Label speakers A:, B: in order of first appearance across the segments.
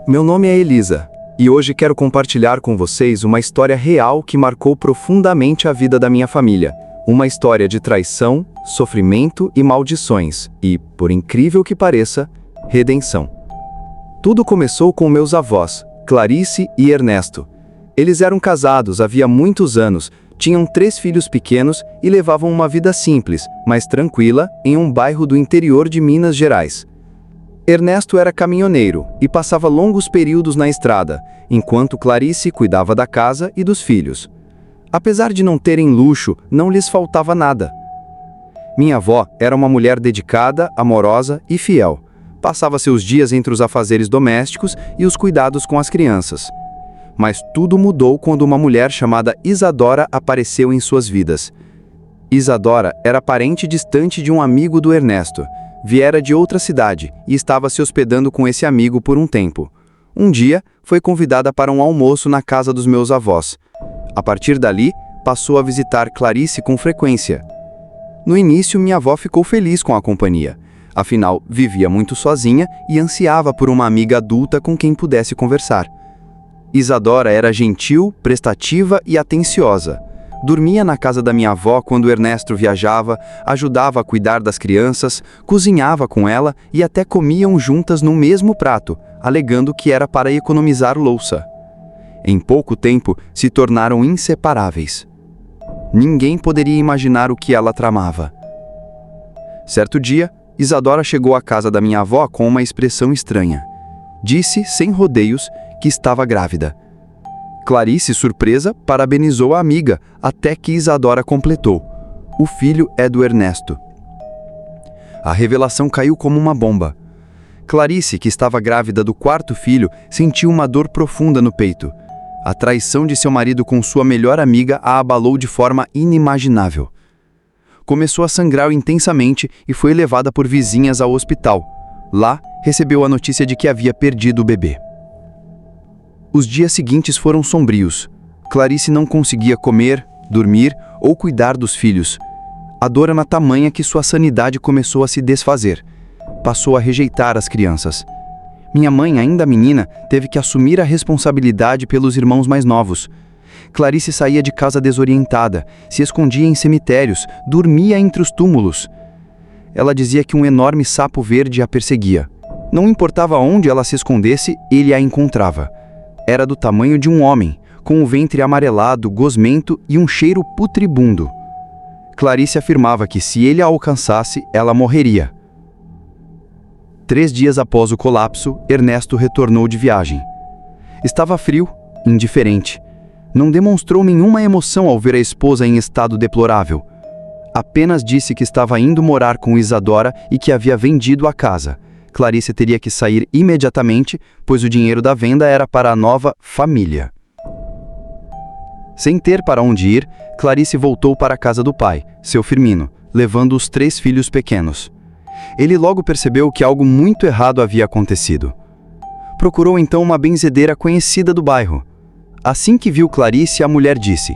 A: Meu nome é Elisa, e hoje quero compartilhar com vocês uma história real que marcou profundamente a vida da minha família. Uma história de traição, sofrimento e maldições, e, por incrível que pareça, redenção. Tudo começou com meus avós, Clarice e Ernesto. Eles eram casados havia muitos anos, tinham 3 filhos pequenos e levavam uma vida simples, mas tranquila, em um bairro do interior de Minas Gerais. Ernesto era caminhoneiro e passava longos períodos na estrada, enquanto Clarice cuidava da casa e dos filhos. Apesar de não terem luxo, não lhes faltava nada. Minha avó era uma mulher dedicada, amorosa e fiel. Passava seus dias entre os afazeres domésticos e os cuidados com as crianças. Mas tudo mudou quando uma mulher chamada Isadora apareceu em suas vidas. Isadora era parente distante de um amigo do Ernesto. Viera de outra cidade e estava se hospedando com esse amigo por um tempo. Um dia, foi convidada para um almoço na casa dos meus avós. A partir dali, passou a visitar Clarice com frequência. No início, minha avó ficou feliz com a companhia. Afinal, vivia muito sozinha e ansiava por uma amiga adulta com quem pudesse conversar. Isadora era gentil, prestativa e atenciosa. Dormia na casa da minha avó quando Ernesto viajava, ajudava a cuidar das crianças, cozinhava com ela e até comiam juntas no mesmo prato, alegando que era para economizar louça. Em pouco tempo, se tornaram inseparáveis. Ninguém poderia imaginar o que ela tramava. Certo dia, Isadora chegou à casa da minha avó com uma expressão estranha. Disse, sem rodeios, que estava grávida. Clarice, surpresa, parabenizou a amiga, até que Isadora completou: "O filho é do Ernesto." A revelação caiu como uma bomba. Clarice, que estava grávida do 4º filho, sentiu uma dor profunda no peito. A traição de seu marido com sua melhor amiga a abalou de forma inimaginável. Começou a sangrar intensamente e foi levada por vizinhas ao hospital. Lá, recebeu a notícia de que havia perdido o bebê. Os dias seguintes foram sombrios. Clarice não conseguia comer, dormir ou cuidar dos filhos. A dor era tamanha que sua sanidade começou a se desfazer. Passou a rejeitar as crianças. Minha mãe, ainda menina, teve que assumir a responsabilidade pelos irmãos mais novos. Clarice saía de casa desorientada, se escondia em cemitérios, dormia entre os túmulos. Ela dizia que um enorme sapo verde a perseguia. Não importava onde ela se escondesse, ele a encontrava. Era do tamanho de um homem, com o ventre amarelado, gosmento e um cheiro putribundo. Clarice afirmava que se ele a alcançasse, ela morreria. 3 dias após o colapso, Ernesto retornou de viagem. Estava frio, indiferente. Não demonstrou nenhuma emoção ao ver a esposa em estado deplorável. Apenas disse que estava indo morar com Isadora e que havia vendido a casa. Clarice teria que sair imediatamente, pois o dinheiro da venda era para a nova família. Sem ter para onde ir, Clarice voltou para a casa do pai, seu Firmino, levando os 3 filhos pequenos. Ele logo percebeu que algo muito errado havia acontecido. Procurou então uma benzedeira conhecida do bairro. Assim que viu Clarice, a mulher disse: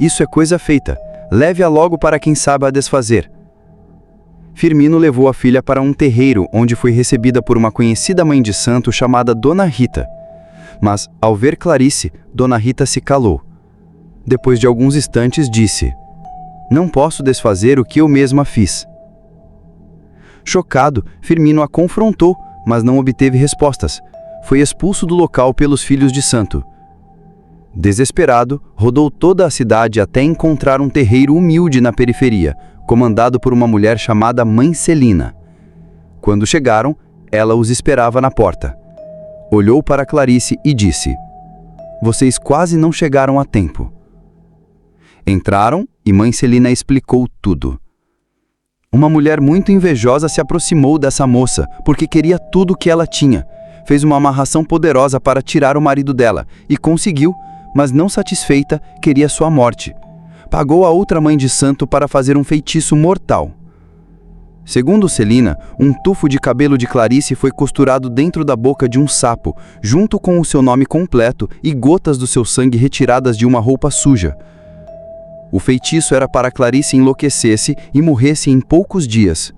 A: "Isso é coisa feita, leve-a logo para quem sabe a desfazer." Firmino levou a filha para um terreiro, onde foi recebida por uma conhecida mãe de santo chamada Dona Rita. Mas, ao ver Clarice, Dona Rita se calou. Depois de alguns instantes, disse: "Não posso desfazer o que eu mesma fiz." Chocado, Firmino a confrontou, mas não obteve respostas. Foi expulso do local pelos filhos de santo. Desesperado, rodou toda a cidade até encontrar um terreiro humilde na periferia, comandado por uma mulher chamada Mãe Celina. Quando chegaram, ela os esperava na porta. Olhou para Clarice e disse: "Vocês quase não chegaram a tempo." Entraram e Mãe Celina explicou tudo. Uma mulher muito invejosa se aproximou dessa moça, porque queria tudo o que ela tinha. Fez uma amarração poderosa para tirar o marido dela, e conseguiu, mas não satisfeita, queria sua morte. Pagou a outra mãe de santo para fazer um feitiço mortal. Segundo Celina, um tufo de cabelo de Clarice foi costurado dentro da boca de um sapo, junto com o seu nome completo e gotas do seu sangue retiradas de uma roupa suja. O feitiço era para Clarice enlouquecesse e morresse em poucos dias.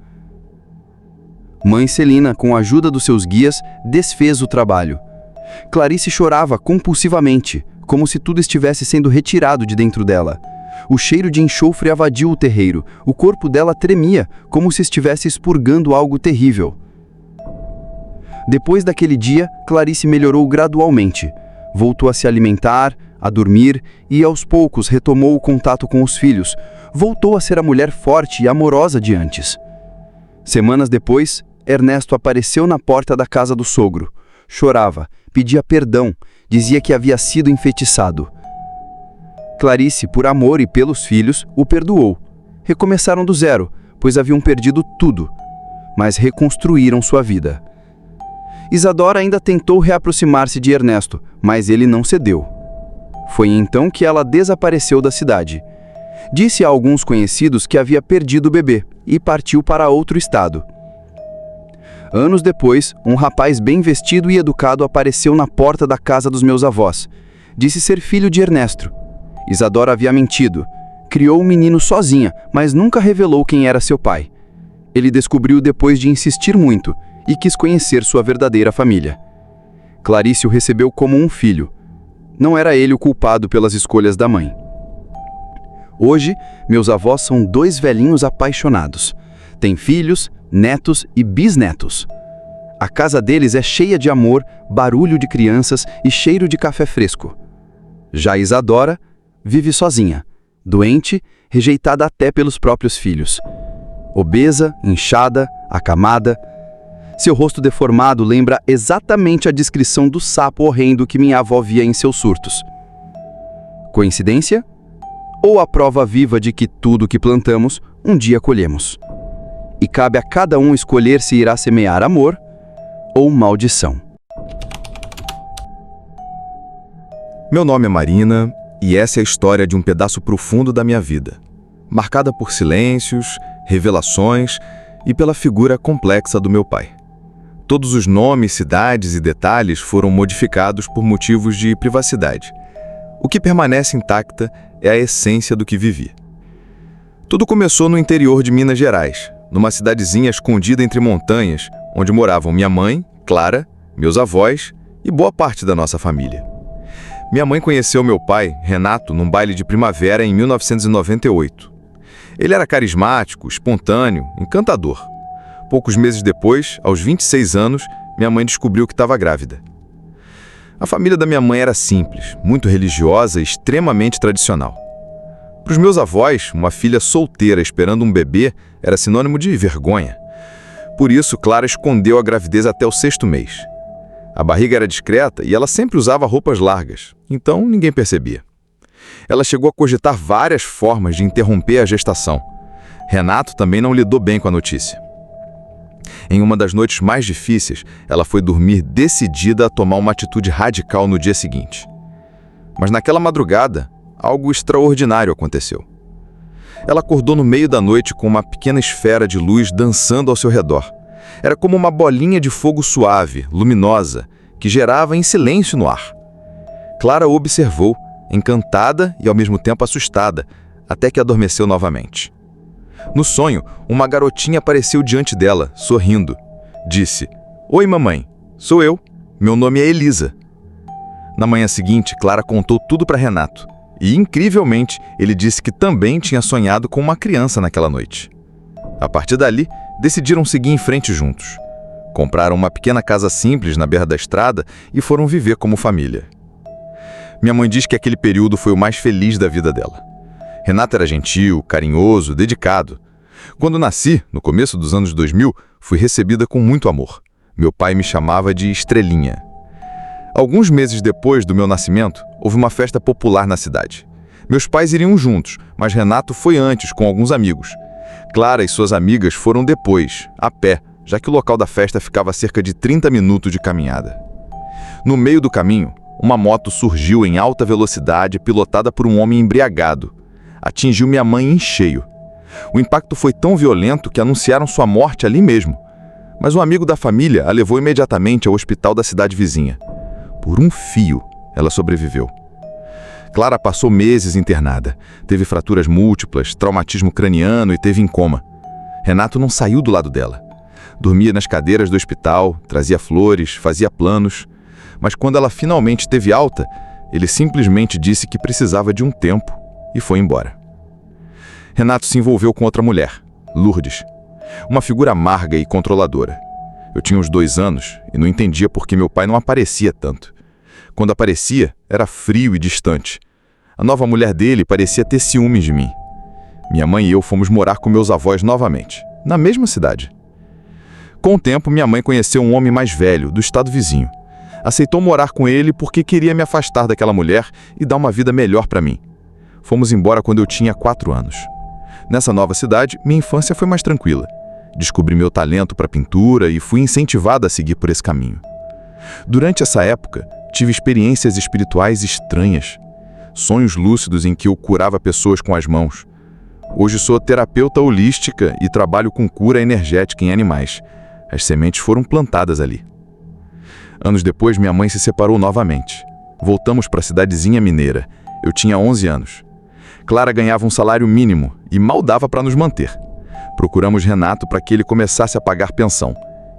A: Mãe Celina, com a ajuda dos seus guias, desfez o trabalho.
B: Clarice chorava compulsivamente, como se tudo estivesse sendo retirado de dentro dela. O cheiro de enxofre invadiu o terreiro. O corpo dela tremia, como se estivesse expurgando algo terrível. Depois daquele dia, Clarice melhorou gradualmente. Voltou a se alimentar, a dormir e, aos poucos, retomou o contato com os filhos. Voltou a ser a mulher forte e amorosa de antes. Semanas depois, Ernesto apareceu na porta da casa do sogro. Chorava, pedia perdão, dizia que havia sido enfeitiçado. Clarice, por amor e pelos filhos, o perdoou. Recomeçaram do zero, pois haviam perdido tudo, mas reconstruíram sua vida. Isadora ainda tentou reaproximar-se de Ernesto, mas ele não cedeu. Foi então que ela desapareceu da cidade. Disse a alguns conhecidos que havia perdido o bebê e partiu para outro estado. Anos depois, um rapaz bem vestido e educado apareceu na porta da casa dos meus avós. Disse ser filho de Ernesto. Isadora havia mentido. Criou o menino sozinha, mas nunca revelou quem era seu pai. Ele descobriu depois de insistir muito e quis conhecer sua verdadeira família. Clarice o recebeu como um filho. Não era ele o culpado pelas escolhas da mãe. Hoje, meus avós são 2 velhinhos apaixonados. Têm filhos, netos e bisnetos. A casa deles é cheia de amor, barulho de crianças e cheiro de café fresco. Já Isadora vive sozinha, doente, rejeitada até pelos próprios filhos. Obesa, inchada, acamada. Seu rosto deformado lembra exatamente a descrição do sapo horrendo que minha avó via em seus surtos. Coincidência? Ou a prova viva de que tudo que plantamos, um dia colhemos? E cabe a cada um escolher se irá semear amor ou maldição.
C: Meu nome é Marina e essa é a história de um pedaço profundo da minha vida, marcada por silêncios, revelações e pela figura complexa do meu pai. Todos os nomes, cidades e detalhes foram modificados por motivos de privacidade. O que permanece intacta é a essência do que vivi. Tudo começou no interior de Minas Gerais, numa cidadezinha escondida entre montanhas, onde moravam minha mãe, Clara, meus avós e boa parte da nossa família. Minha mãe conheceu meu pai, Renato, num baile de primavera em 1998. Ele era carismático, espontâneo, encantador. Poucos meses depois, aos 26 anos, minha mãe descobriu que estava grávida. A família da minha mãe era simples, muito religiosa e extremamente tradicional. Para os meus avós, uma filha solteira esperando um bebê era sinônimo de vergonha. Por isso, Clara escondeu a gravidez até o 6º mês. A barriga era discreta e ela sempre usava roupas largas, então ninguém percebia. Ela chegou a cogitar várias formas de interromper a gestação. Renato também não lidou bem com a notícia. Em uma das noites mais difíceis, ela foi dormir decidida a tomar uma atitude radical no dia seguinte. Mas naquela madrugada, algo extraordinário aconteceu. Ela acordou no meio da noite com uma pequena esfera de luz dançando ao seu redor. Era como uma bolinha de fogo suave, luminosa, que gerava em silêncio no ar. Clara o observou, encantada e ao mesmo tempo assustada, até que adormeceu novamente. No sonho, uma garotinha apareceu diante dela, sorrindo. Disse: "Oi, mamãe, sou eu. Meu nome é Elisa." Na manhã seguinte, Clara contou tudo para Renato. E, incrivelmente, ele disse que também tinha sonhado com uma criança naquela noite. A partir dali, decidiram seguir em frente juntos. Compraram uma pequena casa simples na beira da estrada e foram viver como família. Minha mãe diz que aquele período foi o mais feliz da vida dela. Renato era gentil, carinhoso, dedicado. Quando nasci, no começo dos anos 2000, fui recebida com muito amor. Meu pai me chamava de Estrelinha. Alguns meses depois do meu nascimento, houve uma festa popular na cidade. Meus pais iriam juntos, mas Renato foi antes, com alguns amigos. Clara e suas amigas foram depois, a pé, já que o local da festa ficava a cerca de 30 minutos de caminhada. No meio do caminho, uma moto surgiu em alta velocidade, pilotada por um homem embriagado. Atingiu minha mãe em cheio. O impacto foi tão violento que anunciaram sua morte ali mesmo. Mas um amigo da família a levou imediatamente ao hospital da cidade vizinha. Por um fio, ela sobreviveu. Clara passou meses internada. Teve fraturas múltiplas, traumatismo craniano e teve em coma. Renato não saiu do lado dela. Dormia nas cadeiras do hospital, trazia flores, fazia planos. Mas quando ela finalmente teve alta, ele simplesmente disse que precisava de um tempo e foi embora. Renato se envolveu com outra mulher, Lourdes, uma figura amarga e controladora. Eu tinha uns 2 anos e não entendia por que meu pai não aparecia tanto. Quando aparecia, era frio e distante. A nova mulher dele parecia ter ciúmes de mim. Minha mãe e eu fomos morar com meus avós novamente, na mesma cidade. Com o tempo, minha mãe conheceu um homem mais velho, do estado vizinho. Aceitou morar com ele porque queria me afastar daquela mulher e dar uma vida melhor para mim. Fomos embora quando eu tinha 4 anos. Nessa nova cidade, minha infância foi mais tranquila. Descobri meu talento para pintura e fui incentivada a seguir por esse caminho. Durante essa época, tive experiências espirituais estranhas. Sonhos lúcidos em que eu curava pessoas com as mãos. Hoje sou terapeuta holística e trabalho com cura energética em animais. As sementes foram plantadas ali. Anos depois, minha mãe se separou novamente. Voltamos para a cidadezinha mineira. Eu tinha 11 anos. Clara ganhava um salário mínimo e mal dava para nos manter. Procuramos Renato para que ele começasse a pagar pensão.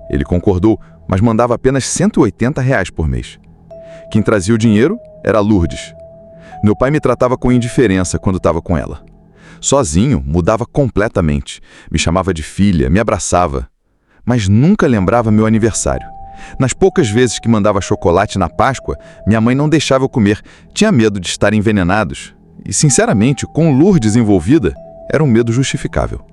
C: Ele concordou, mas mandava apenas R$ 180 por mês. Quem trazia o dinheiro era Lourdes. Meu pai me tratava com indiferença quando estava com ela. Sozinho, mudava completamente. Me chamava de filha, me abraçava. Mas nunca lembrava meu aniversário. Nas poucas vezes que mandava chocolate na Páscoa, minha mãe não deixava eu comer. Tinha medo de estar envenenados. E, sinceramente, com Lourdes envolvida, era um medo justificável.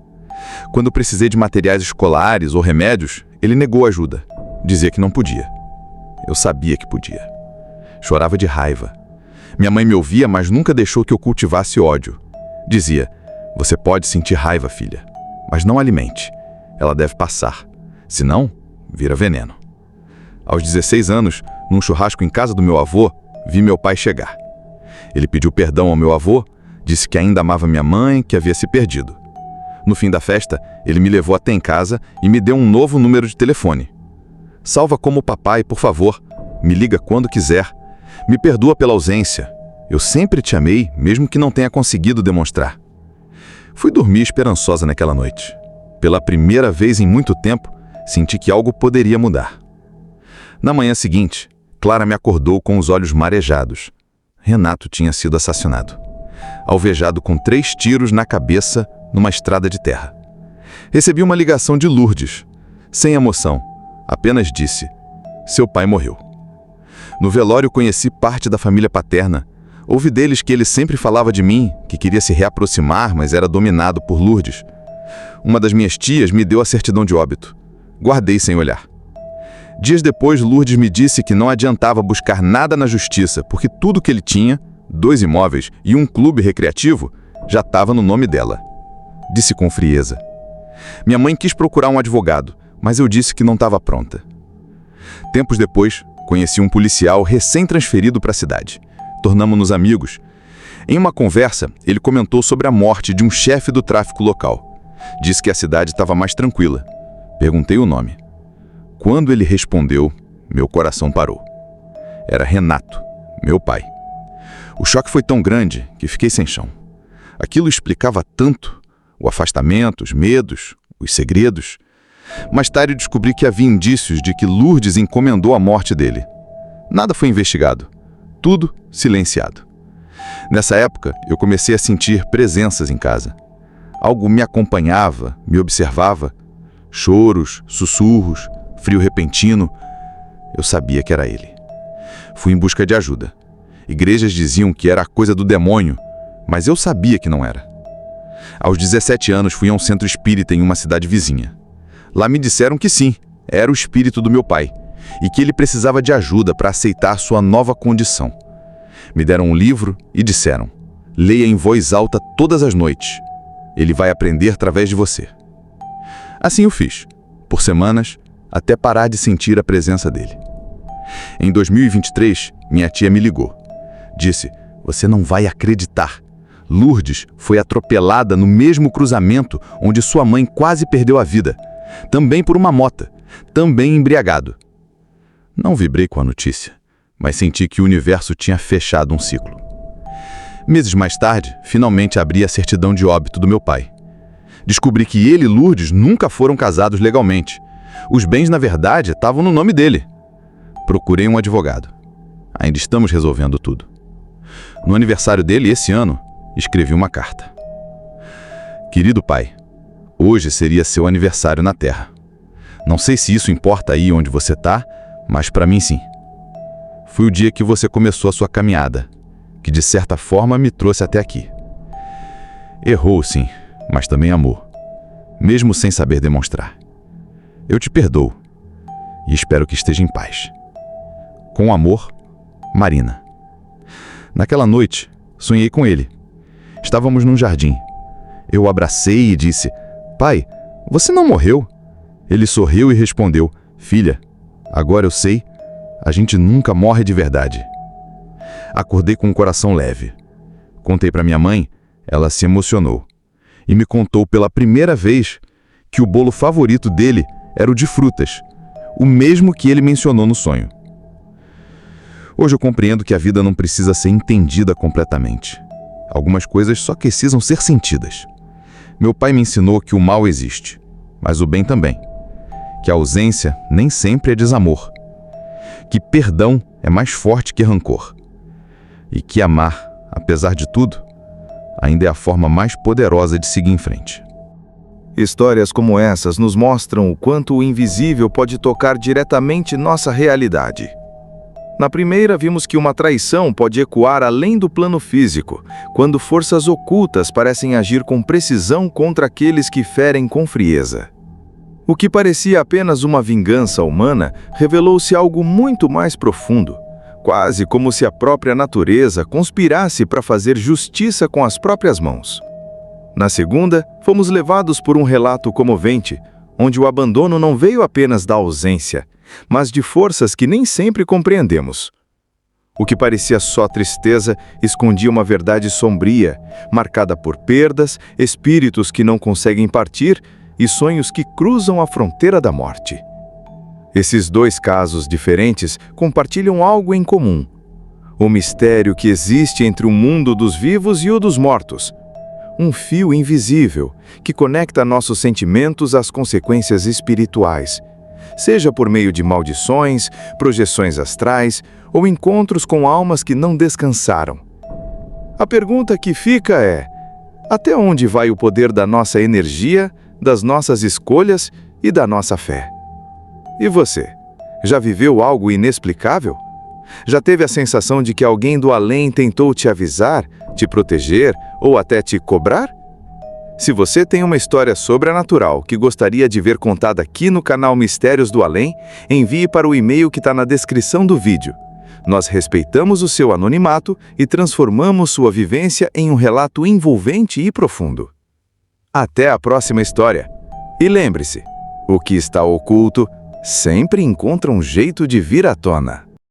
C: Quando precisei de materiais escolares ou remédios, ele negou ajuda. Dizia que não podia. Eu sabia que podia. Chorava de raiva. Minha mãe me ouvia, mas nunca deixou que eu cultivasse ódio. Dizia: "Você pode sentir raiva, filha, mas não alimente. Ela deve passar. Senão, vira veneno." Aos 16 anos, num churrasco em casa do meu avô, vi meu pai chegar. Ele pediu perdão ao meu avô, disse que ainda amava minha mãe, que havia se perdido. No fim da festa, ele me levou até em casa e me deu um novo número de telefone. "Salva como papai, por favor. Me liga quando quiser. Me perdoa pela ausência. Eu sempre te amei, mesmo que não tenha conseguido demonstrar." Fui dormir esperançosa naquela noite. Pela primeira vez em muito tempo, senti que algo poderia mudar. Na manhã seguinte, Clara me acordou com os olhos marejados. Renato tinha sido assassinado. Alvejado com 3 tiros na cabeça numa estrada de terra. Recebi uma ligação de Lourdes. Sem emoção, apenas disse: "Seu pai morreu." No velório conheci parte da família paterna. Ouvi deles que ele sempre falava de mim, que queria se reaproximar, mas era dominado por Lourdes. Uma das minhas tias me deu a certidão de óbito. Guardei sem olhar. Dias depois, Lourdes me disse que não adiantava buscar nada na justiça, porque tudo que ele tinha, 2 imóveis e um clube recreativo, já estava no nome dela. Disse com frieza. Minha mãe quis procurar um advogado, mas eu disse que não estava pronta. Tempos depois, conheci um policial recém-transferido para a cidade. Tornamo-nos amigos. Em uma conversa, ele comentou sobre a morte de um chefe do tráfico local. Disse que a cidade estava mais tranquila. Perguntei o nome. Quando ele respondeu, meu coração parou. Era Renato, meu pai. O choque foi tão grande que fiquei sem chão. Aquilo explicava tanto: o afastamento, os medos, os segredos. Mais tarde descobri que havia indícios de que Lourdes encomendou a morte dele. Nada foi investigado. Tudo silenciado. Nessa época, eu comecei a sentir presenças em casa. Algo me acompanhava, me observava. Choros, sussurros, frio repentino. Eu sabia que era ele. Fui em busca de ajuda. Igrejas diziam que era coisa do demônio, mas eu sabia que não era. Aos 17 anos, fui a um centro espírita em uma cidade vizinha. Lá me disseram que sim, era o espírito do meu pai, e que ele precisava de ajuda para aceitar sua nova condição. Me deram um livro e disseram: "Leia em voz alta todas as noites. Ele vai aprender através de você." Assim eu fiz, por semanas, até parar de sentir a presença dele. Em 2023, minha tia me ligou. Disse: "Você não vai acreditar. Lourdes foi atropelada no mesmo cruzamento onde sua mãe quase perdeu a vida. Também por uma mota, também embriagado." Não vibrei com a notícia, mas senti que o universo tinha fechado um ciclo. Meses mais tarde, finalmente abri a certidão de óbito do meu pai. Descobri que ele e Lourdes nunca foram casados legalmente. Os bens, na verdade, estavam no nome dele. Procurei um advogado. Ainda estamos resolvendo tudo. No aniversário dele, esse ano, escrevi uma carta. Querido pai, hoje seria seu aniversário na Terra. Não sei se isso importa aí onde você está, mas para mim sim. Foi o dia que você começou a sua caminhada, que de certa forma me trouxe até aqui. Errou sim, mas também amou, mesmo sem saber demonstrar. Eu te perdoo e espero que esteja em paz. Com amor, Marina. Naquela noite, sonhei com ele. Estávamos num jardim. Eu o abracei e disse: pai, você não morreu? Ele sorriu e respondeu: filha, agora eu sei, a gente nunca morre de verdade. Acordei com o coração leve. Contei para minha mãe, ela se emocionou e me contou pela primeira vez que o bolo favorito dele era o de frutas, o mesmo que ele mencionou no sonho. Hoje eu compreendo que a vida não precisa ser entendida completamente. Algumas coisas só precisam ser sentidas. Meu pai me ensinou que o mal existe, mas o bem também. Que a ausência nem sempre é desamor. Que perdão é mais forte que rancor. E que amar, apesar de tudo, ainda é a forma mais poderosa de seguir em frente.
A: Histórias como essas nos mostram o quanto o invisível pode tocar diretamente nossa realidade. Na primeira, vimos que uma traição pode ecoar além do plano físico, quando forças ocultas parecem agir com precisão contra aqueles que ferem com frieza. O que parecia apenas uma vingança humana revelou-se algo muito mais profundo, quase como se a própria natureza conspirasse para fazer justiça com as próprias mãos. Na segunda, fomos levados por um relato comovente, onde o abandono não veio apenas da ausência, mas de forças que nem sempre compreendemos. O que parecia só tristeza escondia uma verdade sombria, marcada por perdas, espíritos que não conseguem partir e sonhos que cruzam a fronteira da morte. Esses dois casos diferentes compartilham algo em comum: o mistério que existe entre o mundo dos vivos e o dos mortos. Um fio invisível que conecta nossos sentimentos às consequências espirituais, seja por meio de maldições, projeções astrais ou encontros com almas que não descansaram. A pergunta que fica é: até onde vai o poder da nossa energia, das nossas escolhas e da nossa fé? E você? Já viveu algo inexplicável? Já teve a sensação de que alguém do além tentou te avisar, te proteger ou até te cobrar? Se você tem uma história sobrenatural que gostaria de ver contada aqui no canal Mistérios do Além, envie para o e-mail que está na descrição do vídeo. Nós respeitamos o seu anonimato e transformamos sua vivência em um relato envolvente e profundo. Até a próxima história. E lembre-se, o que está oculto sempre encontra um jeito de vir à tona.